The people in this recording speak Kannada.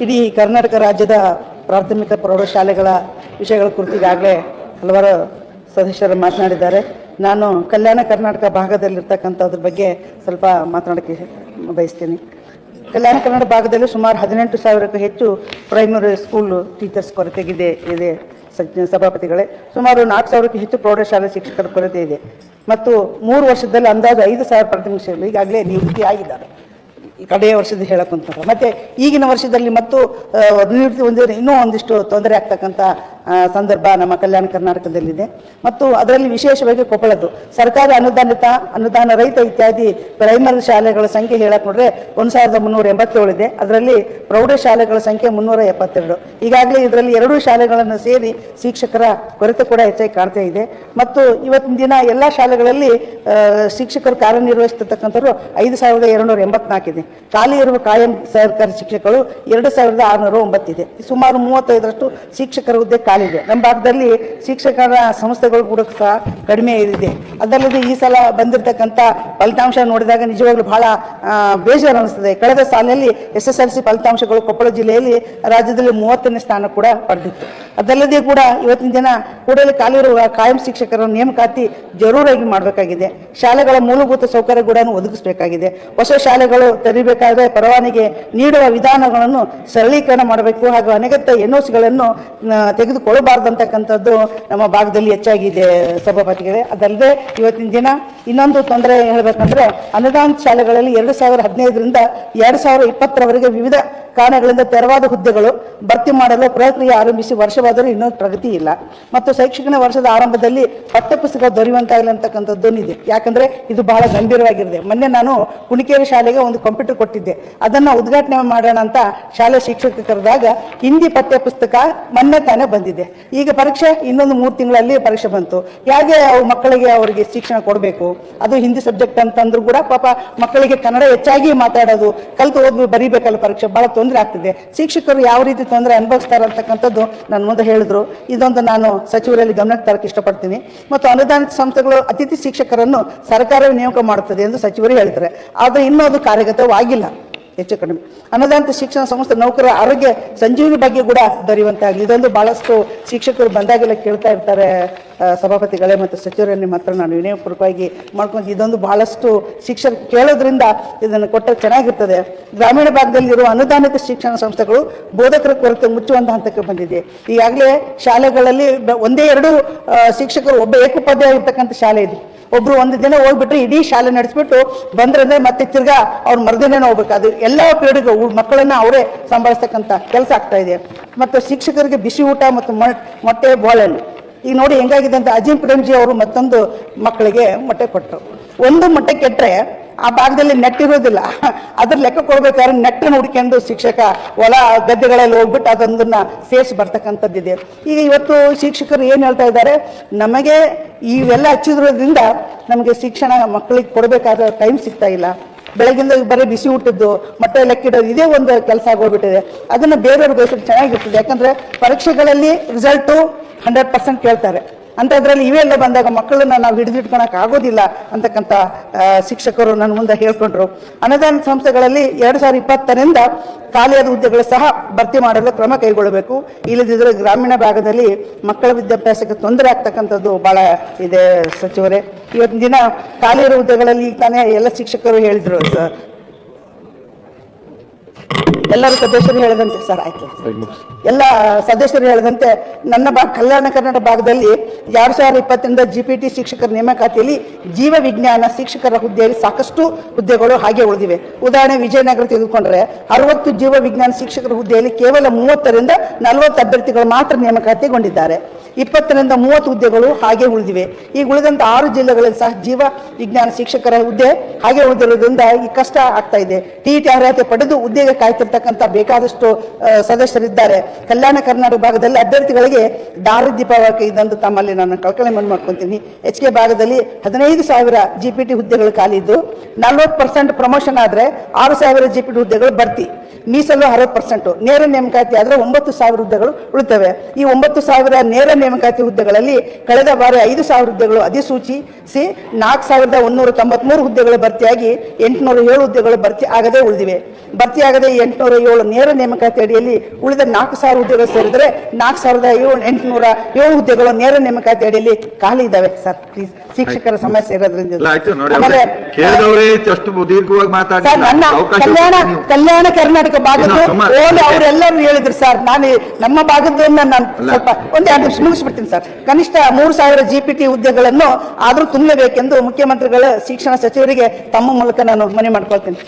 ಇಡೀ ಕರ್ನಾಟಕ ರಾಜ್ಯದ ಪ್ರಾಥಮಿಕ ಪ್ರೌಢಶಾಲೆಗಳ ವಿಷಯಗಳ ಕುರಿತು ಈಗಾಗಲೇ ಹಲವಾರು ಸದಸ್ಯರು ಮಾತನಾಡಿದ್ದಾರೆ. ನಾನು ಕಲ್ಯಾಣ ಕರ್ನಾಟಕ ಭಾಗದಲ್ಲಿರ್ತಕ್ಕಂಥದ್ರ ಬಗ್ಗೆ ಸ್ವಲ್ಪ ಮಾತನಾಡೋಕ್ಕೆ ಬಯಸ್ತೀನಿ. ಕಲ್ಯಾಣ ಕರ್ನಾಟಕ ಭಾಗದಲ್ಲಿ ಸುಮಾರು 18,000ಕ್ಕೂ ಹೆಚ್ಚು ಪ್ರೈಮರಿ ಸ್ಕೂಲ್ ಟೀಚರ್ಸ್ ಕೊರತೆಗಿದೆ ಇದೆ ಸಭಾಪತಿಗಳೇ. ಸುಮಾರು 4,000ಕ್ಕೂ ಹೆಚ್ಚು ಪ್ರೌಢಶಾಲೆ ಶಿಕ್ಷಕರ ಕೊರತೆ ಇದೆ ಮತ್ತು 3 ವರ್ಷದಲ್ಲಿ ಅಂದಾಜು 5,000 ಪ್ರಾಥಮಿಕ ಶಾಲೆಗಳು ಈಗಾಗಲೇ ನಿವೃತ್ತಿ ಆಗಿದ್ದಾರೆ. ಕಡೆಯ ವರ್ಷದ ಹೇಳಕ್ಕಂತಾರೆ. ಮತ್ತು ಈಗಿನ ವರ್ಷದಲ್ಲಿ ಮತ್ತು ನಿವೃತ್ತಿ ಹೊಂದಿದ್ರೆ ಇನ್ನೂ ಒಂದಿಷ್ಟು ತೊಂದರೆ ಆಗ್ತಕ್ಕಂಥ ಸಂದರ್ಭ ನಮ್ಮ ಕಲ್ಯಾಣ ಕರ್ನಾಟಕದಲ್ಲಿದೆ. ಮತ್ತು ಅದರಲ್ಲಿ ವಿಶೇಷವಾಗಿ ಕೊಪ್ಪಳದ್ದು ಸರ್ಕಾರಿ ಅನುದಾನ ರಹಿತ ಇತ್ಯಾದಿ ಪ್ರೈಮರಿ ಶಾಲೆಗಳ ಸಂಖ್ಯೆ ಹೇಳಕ್ಕೆ ನೋಡ್ರೆ 1,387 ಇದೆ. ಅದರಲ್ಲಿ ಪ್ರೌಢಶಾಲೆಗಳ ಸಂಖ್ಯೆ 372. ಈಗಾಗಲೇ ಇದರಲ್ಲಿ 2 ಶಾಲೆಗಳನ್ನು ಸೇರಿ ಶಿಕ್ಷಕರ ಕೊರತೆ ಕೂಡ ಹೆಚ್ಚಾಗಿ ಕಾಣ್ತಾ ಇದೆ. ಮತ್ತು ಇವತ್ತಿನ ದಿನ ಎಲ್ಲ ಶಾಲೆಗಳಲ್ಲಿ ಶಿಕ್ಷಕರು ಕಾರ್ಯನಿರ್ವಹಿಸತಕ್ಕಂಥವ್ರು 5,284 ಇದೆ. ಖಾಲಿ ಇರುವ ಕಾಯಂ ಸರ್ಕಾರಿ ಶಿಕ್ಷಕರು 2,609 ಇದೆ. ಸುಮಾರು 35ರಷ್ಟು ಶಿಕ್ಷಕರ ಹುದ್ದೆ ಖಾಲಿ ಇದೆ. ನಮ್ಮ ಭಾಗದಲ್ಲಿ ಶಿಕ್ಷಕರ ಸಂಸ್ಥೆಗಳು ಕೂಡ ಸಹ ಕಡಿಮೆ ಇದೆ. ಅದಲ್ಲದೆ ಈ ಸಲ ಬಂದಿರತಕ್ಕಂಥ ಫಲಿತಾಂಶ ನೋಡಿದಾಗ ನಿಜವಾಗ್ಲೂ ಬಹಳ ಬೇಜಾರು ಅನಿಸ್ತದೆ. ಕಳೆದ ಸಾಲಿನಲ್ಲಿ SSLC ಫಲಿತಾಂಶಗಳು ಕೊಪ್ಪಳ ಜಿಲ್ಲೆಯಲ್ಲಿ ರಾಜ್ಯದಲ್ಲಿ 30ನೇ ಸ್ಥಾನ ಕೂಡ ಪಡೆದಿತ್ತು. ಅದಲ್ಲದೆ ಕೂಡ ಇವತ್ತಿನ ದಿನ ಕೂಡಲೇ ಖಾಲಿ ಇರುವ ಕಾಯಂ ಶಿಕ್ಷಕರ ನೇಮಕಾತಿ ಜರೂರಾಗಿ ಮಾಡಬೇಕಾಗಿದೆ. ಶಾಲೆಗಳ ಮೂಲಭೂತ ಸೌಕರ್ಯ ಕೂಡ ಒದಗಿಸಬೇಕಾಗಿದೆ. ಹೊಸ ಶಾಲೆಗಳು ತೆರೀಬೇಕಾದ್ರೆ ಪರವಾನಗಿ ನೀಡುವ ವಿಧಾನಗಳನ್ನು ಸರಳೀಕರಣ ಮಾಡಬೇಕು ಹಾಗೂ ಅನಗತ್ಯ NOCಗಳನ್ನು ತೆಗೆದುಕೊಳ್ಳಬಾರ್ದಂತಕ್ಕಂಥದ್ದು ನಮ್ಮ ಭಾಗದಲ್ಲಿ ಹೆಚ್ಚಾಗಿದೆ ಸಭಾಪತಿಗಳೇ. ಅದಲ್ಲದೆ ಇವತ್ತಿನ ದಿನ ಇನ್ನೊಂದು ತೊಂದರೆ ಹೇಳಬೇಕಂದ್ರೆ ಅನುದಾನಿತ ಶಾಲೆಗಳಲ್ಲಿ 2015ರಿಂದ 2020ರವರೆಗೆ ವಿವಿಧ ಕಾರಣಗಳಿಂದ ತೆರವಾದ ಹುದ್ದೆಗಳು ಭರ್ತಿ ಮಾಡಲು ಪ್ರಕ್ರಿಯೆ ಆರಂಭಿಸಿ ವರ್ಷವಾದರೂ ಇನ್ನೂ ಪ್ರಗತಿ ಇಲ್ಲ. ಮತ್ತು ಶೈಕ್ಷಣಿಕ ವರ್ಷದ ಆರಂಭದಲ್ಲಿ ಪಠ್ಯಪುಸ್ತಕ ದೊರೆಯುವಂತಾಗಲಿ ಅಂತಕ್ಕಂಥದ್ದು ಇದೆ. ಯಾಕಂದ್ರೆ ಇದು ಬಹಳ ಗಂಭೀರವಾಗಿರುತ್ತೆ. ಮೊನ್ನೆ ನಾನು ಕುಣಿಕೇರಿ ಶಾಲೆಗೆ ಒಂದು ಕಂಪ್ಯೂಟರ್ ಕೊಟ್ಟಿದ್ದೆ. ಅದನ್ನ ಉದ್ಘಾಟನೆ ಮಾಡೋಣ ಅಂತ ಶಾಲೆ ಶಿಕ್ಷಕ ಕರೆದಾಗ ಹಿಂದಿ ಪಠ್ಯಪುಸ್ತಕ ಮೊನ್ನೆ ತಾನೇ ಬಂದಿದೆ. ಈಗ ಪರೀಕ್ಷೆ ಇನ್ನೊಂದು 3 ತಿಂಗಳಲ್ಲಿ ಪರೀಕ್ಷೆ ಬಂತು. ಹೇಗೆ ಮಕ್ಕಳಿಗೆ ಅವರಿಗೆ ಶಿಕ್ಷಣ ಕೊಡಬೇಕು? ಅದು ಹಿಂದಿ ಸಬ್ಜೆಕ್ಟ್ ಅಂತಂದ್ರೂ ಕೂಡ ಪಾಪ ಮಕ್ಕಳಿಗೆ ಕನ್ನಡ ಹೆಚ್ಚಾಗಿ ಮಾತಾಡೋದು ಕಲಿತು ಓದಿ ಬರೀಬೇಕಲ್ಲ ಪರೀಕ್ಷೆ ಬಹಳ ತೊಂದರೆ ಆಗ್ತಿದೆ. ಶಿಕ್ಷಕರು ಯಾವ ರೀತಿ ತೊಂದರೆ ಅನುಭವಿಸ್ತಾರೆ ಅಂತಕ್ಕಂಥದ್ದು ನನ್ನ ಮುಂದೆ ಹೇಳಿದ್ರು. ಇದೊಂದು ನಾನು ಸಚಿವರಲ್ಲಿ ಗಮನಕ್ಕೆ ತರಕ್ಕೆ ಇಷ್ಟಪಡ್ತೀನಿ. ಮತ್ತು ಅನುದಾನಿತ ಸಂಸ್ಥೆಗಳು ಅತಿಥಿ ಶಿಕ್ಷಕರನ್ನು ಸರ್ಕಾರವೇ ನೇಮಕ ಮಾಡುತ್ತದೆ ಎಂದು ಸಚಿವರು ಹೇಳ್ತಾರೆ. ಆದರೆ ಇನ್ನೂ ಅದು ಕಾರ್ಯಗತವಾಗಿಲ್ಲ. ಹೆಚ್ಚು ಕಡಿಮೆ ಅನುದಾನಿತ ಶಿಕ್ಷಣ ಸಂಸ್ಥೆ ನೌಕರರ ಆರೋಗ್ಯ ಸಂಜೀವಿನಿ ಬಗ್ಗೆ ಕೂಡ ದೊರೆಯುವಂತಾಗಲಿ. ಇದೊಂದು ಬಹಳಷ್ಟು ಶಿಕ್ಷಕರು ಬಂದಾಗೆಲ್ಲ ಕೇಳ್ತಾ ಇರ್ತಾರೆ ಸಭಾಪತಿಗಳೇ ಮತ್ತು ಸಚಿವರಲ್ಲಿ ಮಾತ್ರ ನಾನು ವಿನಯಪೂರ್ವಕವಾಗಿ ಮಾಡ್ಕೊಂಡು ಇದೊಂದು ಬಹಳಷ್ಟು ಶಿಕ್ಷಕರು ಕೇಳೋದ್ರಿಂದ ಇದನ್ನು ಕೊಟ್ಟರೆ ಚೆನ್ನಾಗಿರ್ತದೆ. ಗ್ರಾಮೀಣ ಭಾಗದಲ್ಲಿರುವ ಅನುದಾನಿತ ಶಿಕ್ಷಣ ಸಂಸ್ಥೆಗಳು ಬೋಧಕರ ಕೊರತೆ ಮುಚ್ಚುವಂತಹ ಹಂತಕ್ಕೆ ಬಂದಿದೆ. ಈಗಾಗಲೇ ಶಾಲೆಗಳಲ್ಲಿ 1-2 ಶಿಕ್ಷಕರು ಒಬ್ಬ ಏಕೋಪಾಧ್ಯಾಯ ಇರ್ತಕ್ಕಂಥ ಶಾಲೆ ಇದೆ. ಒಬ್ರು ಒಂದು ದಿನ ಹೋಗ್ಬಿಟ್ರೆ ಇಡೀ ಶಾಲೆ ನಡೆಸ್ಬಿಟ್ಟು ಬಂದ್ರೆ ಮತ್ತೆ ತಿರ್ಗಾ ಅವ್ರು ಮರುದಿನ ಹೋಗ್ಬೇಕು. ಅದು ಎಲ್ಲ ಪೀಳಿಗೆ ಮಕ್ಕಳನ್ನ ಅವರೇ ಸಂಭಾಳಿಸ್ತಕ್ಕಂಥ ಕೆಲಸ ಆಗ್ತಾ ಇದೆ. ಮತ್ತು ಶಿಕ್ಷಕರಿಗೆ ಬಿಸಿ ಊಟ ಮತ್ತು ಮೊಟ್ಟೆ ಬಾಳೆಹಣ್ಣು ಈಗ ನೋಡಿ ಹೆಂಗಾಗಿದೆ ಅಂತ ಅಜೀಂ ಪ್ರೇಮ್ಜಿ ಅವರು ಮತ್ತೊಂದು ಮಕ್ಕಳಿಗೆ ಮೊಟ್ಟೆ ಕೊಟ್ಟರು. ಒಂದು ಮೊಟ್ಟೆ ಕೆಟ್ಟರೆ ಆ ಭಾಗದಲ್ಲಿ ನೆಟ್ ಇರೋದಿಲ್ಲ. ಅದ್ರ ಲೆಕ್ಕ ಕೊಡ್ಬೇಕಾದ್ರೆ ನೆಟ್ಟನ್ನು ಹುಡ್ಕೊಂಡು ಶಿಕ್ಷಕ ಹೊಲ ಗದ್ದೆಗಳಲ್ಲಿ ಹೋಗ್ಬಿಟ್ಟು ಅದೊಂದನ್ನ ಸೇರಿಸಿ ಬರ್ತಕ್ಕಂಥದ್ದಿದೆ. ಈಗ ಇವತ್ತು ಶಿಕ್ಷಕರು ಏನು ಹೇಳ್ತಾ ಇದ್ದಾರೆ, ನಮಗೆ ಇವೆಲ್ಲ ಹಚ್ಚಿದ್ರಿಂದ ನಮಗೆ ಶಿಕ್ಷಣ ಮಕ್ಕಳಿಗೆ ಕೊಡಬೇಕಾದ ಟೈಮ್ ಸಿಗ್ತಾ ಇಲ್ಲ. ಬೆಳಗಿಂದ ಬರೀ ಬಿಸಿ ಊಟದ್ದು ಮೊಟ್ಟೆ ಲೆಕ್ಕಿಡೋದು ಇದೇ ಒಂದು ಕೆಲಸ ಆಗೋಗ್ಬಿಟ್ಟಿದೆ. ಅದನ್ನು ಬೇರೆಯವ್ರಿಗೆ ವಹಿಸಿದ್ರೆ ಚೆನ್ನಾಗಿರ್ತದೆ. ಯಾಕಂದ್ರೆ ಪರೀಕ್ಷೆಗಳಲ್ಲಿ ರಿಸಲ್ಟು 100% ಕೇಳ್ತಾರೆ. ಅಂಥದ್ರಲ್ಲಿ ಇವೆಲ್ಲ ಬಂದಾಗ ಮಕ್ಕಳನ್ನ ನಾವು ಹಿಡಿದಿಟ್ಕೊಳಕ್ ಆಗೋದಿಲ್ಲ ಅಂತಕ್ಕಂಥ ಶಿಕ್ಷಕರು ನನ್ನ ಮುಂದೆ ಹೇಳ್ಕೊಂಡ್ರು. ಅನುದಾನ ಸಂಸ್ಥೆಗಳಲ್ಲಿ 2020ರಿಂದ ಖಾಲಿಯಾದ ಹುದ್ದೆಗಳು ಸಹ ಭರ್ತಿ ಮಾಡಲು ಕ್ರಮ ಕೈಗೊಳ್ಳಬೇಕು. ಇಲ್ಲದಿದ್ದರೆ ಗ್ರಾಮೀಣ ಭಾಗದಲ್ಲಿ ಮಕ್ಕಳ ವಿದ್ಯಾಭ್ಯಾಸಕ್ಕೆ ತೊಂದರೆ ಆಗ್ತಕ್ಕಂಥದ್ದು ಬಹಳ ಇದೆ ಸಚಿವರೇ. ಇವತ್ತಿನ ದಿನ ಖಾಲಿ ಇರೋ ಹುದ್ದೆಗಳಲ್ಲಿ ತಾನೇ ಎಲ್ಲ ಶಿಕ್ಷಕರು ಹೇಳಿದ್ರು ಸರ್, ಎಲ್ಲರೂ ಸದಸ್ಯರು ಹೇಳಿದಂತೆ ಸರ್ ಆಯ್ತು ಎಲ್ಲ ಸದಸ್ಯರು ಹೇಳಿದಂತೆ ನನ್ನ ಕಲ್ಯಾಣ ಕರ್ನಾಟಕ ಭಾಗದಲ್ಲಿ 2020ರಿಂದ GPT ಶಿಕ್ಷಕರ ನೇಮಕಾತಿಯಲ್ಲಿ ಜೀವ ವಿಜ್ಞಾನ ಶಿಕ್ಷಕರ ಹುದ್ದೆಯಲ್ಲಿ ಸಾಕಷ್ಟು ಹುದ್ದೆಗಳು ಹಾಗೆ ಉಳಿದಿವೆ. ಉದಾಹರಣೆ ವಿಜಯನಗರ ತೆಗೆದುಕೊಂಡ್ರೆ 60 ಜೀವ ವಿಜ್ಞಾನ ಶಿಕ್ಷಕರ ಹುದ್ದೆಯಲ್ಲಿ ಕೇವಲ 30ರಿಂದ 40 ಅಭ್ಯರ್ಥಿಗಳು ಮಾತ್ರ ನೇಮಕಾತಿಗೊಂಡಿದ್ದಾರೆ. 20ರಿಂದ 30 ಹುದ್ದೆಗಳು ಹಾಗೆ ಉಳಿದಿವೆ. ಈಗ ಉಳಿದಂತ 6 ಜಿಲ್ಲೆಗಳಲ್ಲಿ ಸಹ ಜೀವ ವಿಜ್ಞಾನ ಶಿಕ್ಷಕರ ಹುದ್ದೆ ಹಾಗೆ ಉಳಿದಿರೋದ್ರಿಂದ ಈ ಕಷ್ಟ ಆಗ್ತಾ ಇದೆ. TET ಅರ್ಹತೆ ಪಡೆದು ಹುದ್ದೆಗೆ ಕಾಯ್ತಿರ್ತಕ್ಕಂಥ ಬೇಕಾದಷ್ಟು ಸದಸ್ಯರಿದ್ದಾರೆ. ಕಲ್ಯಾಣ ಕರ್ನಾಟಕ ಭಾಗದಲ್ಲಿ ಅಭ್ಯರ್ಥಿಗಳಿಗೆ ದಾರಿದೀಪವಾಗಿ ಇದೊಂದು ತಮ್ಮಲ್ಲಿ ನಾನು ಕಳಕಳಿ ಮನವಿ ಮಾಡ್ಕೊತೀನಿ. HK ಭಾಗದಲ್ಲಿ 15,000 GPT ಹುದ್ದೆಗಳು ಖಾಲಿ ಇದ್ದು 40% ಪ್ರಮೋಷನ್ ಆದ್ರೆ 6,000 GPT ಹುದ್ದೆಗಳು ಭರ್ತಿ. ಮೀಸಲು 60%, ನೇರ ನೇಮಕಾತಿ ಆದ್ರೆ 9,000 ಹುದ್ದೆಗಳು ಉಳಿತವೆ. ಈ 9,000 ನೇರ ನೇಮಕಾತಿ ಹುದ್ದೆಗಳಲ್ಲಿ ಕಳೆದ ಬಾರಿ 5,000 ಹುದ್ದೆಗಳು ಅಧಿಸೂಚಿಸಿ 4,193 ಹುದ್ದೆಗಳು ಭರ್ತಿಯಾಗಿ 807 ಹುದ್ದೆಗಳು ಭರ್ತಿ ಆಗದೆ ಉಳಿದಿವೆ. ಭರ್ತಿಯಾಗದೆ 807 ನೇರ ನೇಮಕಾತಿ ಅಡಿಯಲ್ಲಿ ಉಳಿದ 4,000 ಹುದ್ದೆಗಳು ಸೇರಿದರೆ 4,807 ಹುದ್ದೆಗಳು ನೇರ ನೇಮಕಾತಿ ಅಡಿಯಲ್ಲಿ ಖಾಲಿ ಇದ್ದಾವೆ ಸರ್. ಪ್ಲೀಸ್, ಶಿಕ್ಷಕರ ಸಮಸ್ಯೆ ಇರೋದ್ರಿಂದ ಆಮೇಲೆ ಸರ್, ನನ್ನ ಕಲ್ಯಾಣ ಕರ್ನಾಟಕ ಭಾಗದ್ದು ಅವರೆಲ್ಲರೂ ಹೇಳಿದ್ರು ಸರ್. ನಮ್ಮ ಭಾಗದನ್ನ ನಾನು ಸ್ವಲ್ಪ ಒಂದ್ 2 ನಿಮಿಷ ಮುಗಿಸ್ಬಿಡ್ತೀನಿ ಸರ್. ಕನಿಷ್ಠ 3,000 GPT ಹುದ್ದೆಗಳನ್ನು ಆದ್ರೂ ತುಂಬಲೇಬೇಕೆಂದು ಮುಖ್ಯಮಂತ್ರಿಗಳ ಶಿಕ್ಷಣ ಸಚಿವರಿಗೆ ತಮ್ಮ ಮೂಲಕ ನಾನು ಮನವಿ ಮಾಡ್ಕೊಳ್ತೀನಿ.